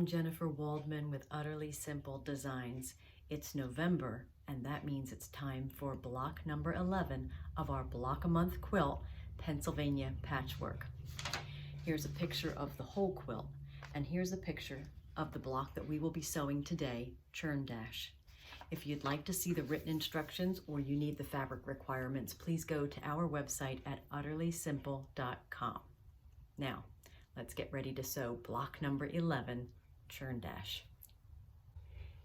Jennifer Waldman with Utterly Simple Designs. It's November, and that means it's time for block number 11 of our block-a-month quilt, Pennsylvania Patchwork. Here's a picture of the whole quilt, and here's a picture of the block that we will be sewing today, Churn Dash. If you'd like to see the written instructions or you need the fabric requirements, please go to our website at utterlysimple.com. Now, let's get ready to sew block number 11, Churn Dash.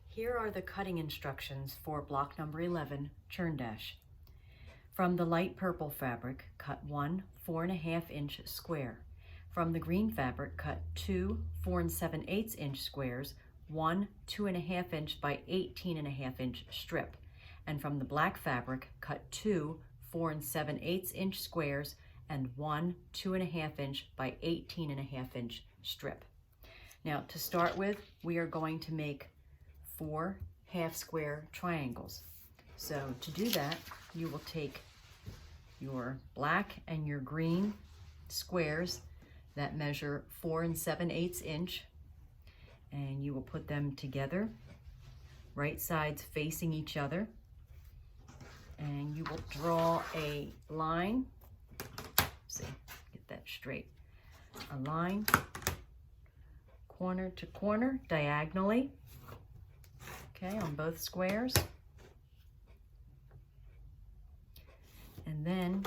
Here are the cutting instructions for block number 11, Churn Dash. From the light purple fabric, cut one 4.5 inch square. From the green fabric, cut two 4 7/8 inch squares, one 2.5 inch by 18.5 inch strip. And from the black fabric, cut two 4 7/8 inch squares and one 2.5 inch by 18.5 inch strip. Now, to start with, we are going to make 4 half square triangles. So to do that, you will take your black and your green squares that measure 4 7/8 inch, and you will put them together, right sides facing each other, and you will draw a line. See, get that straight. A line, corner to corner, diagonally, okay, on both squares. And then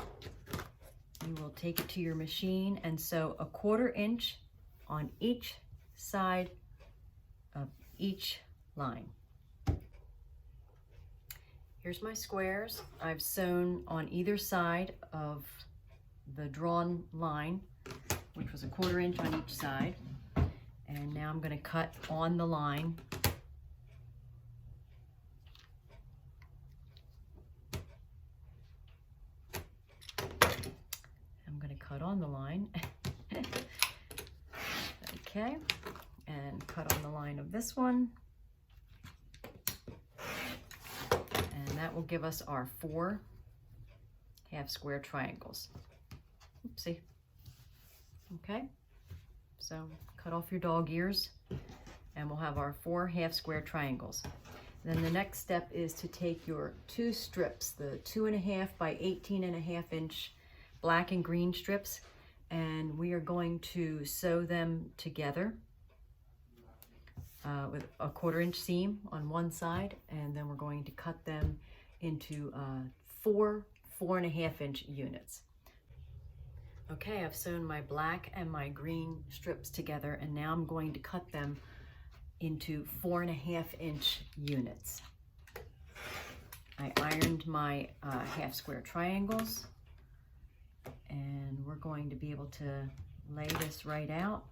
you will take it to your machine and sew 1/4 inch on each side of each line. Here's my squares. I've sewn on either side of the drawn line, which was 1/4 inch on each side. And now I'm going to cut on the line. Cut on the line. Okay, and cut on the line of this one. And that will give us our 4 half square triangles. Oopsie. Okay, so cut off your dog ears and we'll have our 4 half square triangles. Then the next step is to take your 2 strips, the 2.5 by 18.5 inch black and green strips, and we are going to sew them together with a 1/4 inch seam on one side, and then we're going to cut them into 4 4.5 inch units. Okay, I've sewn my black and my green strips together, and now I'm going to cut them into 4.5 inch units. I ironed my half square triangles, and we're going to be able to lay this right out,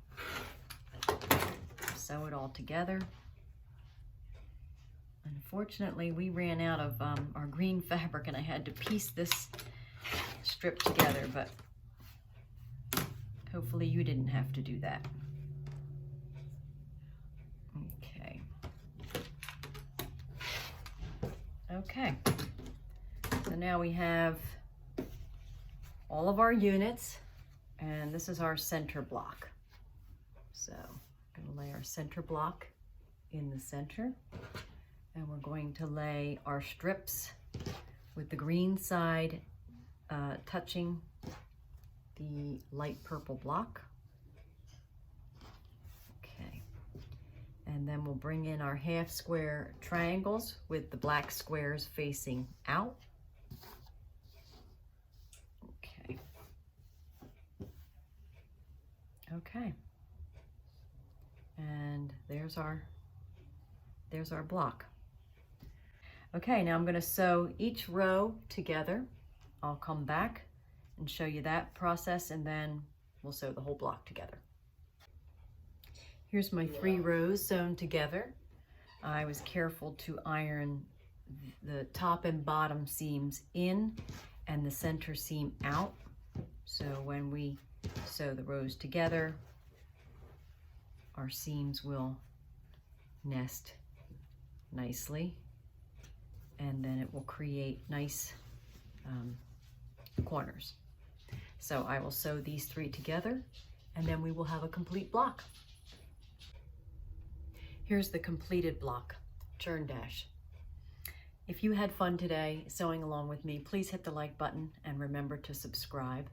sew it all together. Unfortunately, we ran out of our green fabric and I had to piece this strip together, but hopefully you didn't have to do that. Okay, so now we have all of our units, and this is our center block. So I'm going to lay our center block in the center, and we're going to lay our strips with the green side touching the light purple block. Okay, and then we'll bring in our half square triangles with the black squares facing out. Okay, and there's our block. Okay, now I'm going to sew each row together. I'll come back and show you that process, and then we'll sew the whole block together. Here's my 3 rows sewn together. I was careful to iron the top and bottom seams in and the center seam out, so when we sew the rows together, our seams will nest nicely, and then it will create nice corners. So I will sew these 3 together, and then we will have a complete block. Here's the completed block, churn dash. If you had fun today sewing along with me, please hit the like button and remember to subscribe.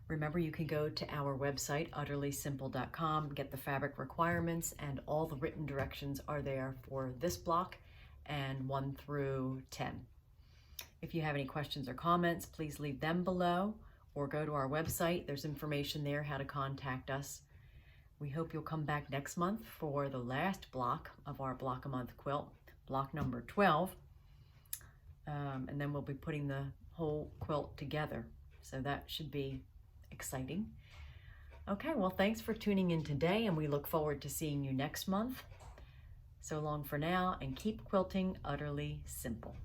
Remember, you can go to our website, utterlysimple.com, get the fabric requirements, and all the written directions are there for this block and 1 through 10. If you have any questions or comments, please leave them below or go to our website. There's information there how to contact us. We hope you'll come back next month for the last block of our block a month quilt, block number 12. And then we'll be putting the whole quilt together. So that should be exciting. Okay, well, thanks for tuning in today, and we look forward to seeing you next month. So long for now, and keep quilting utterly simple.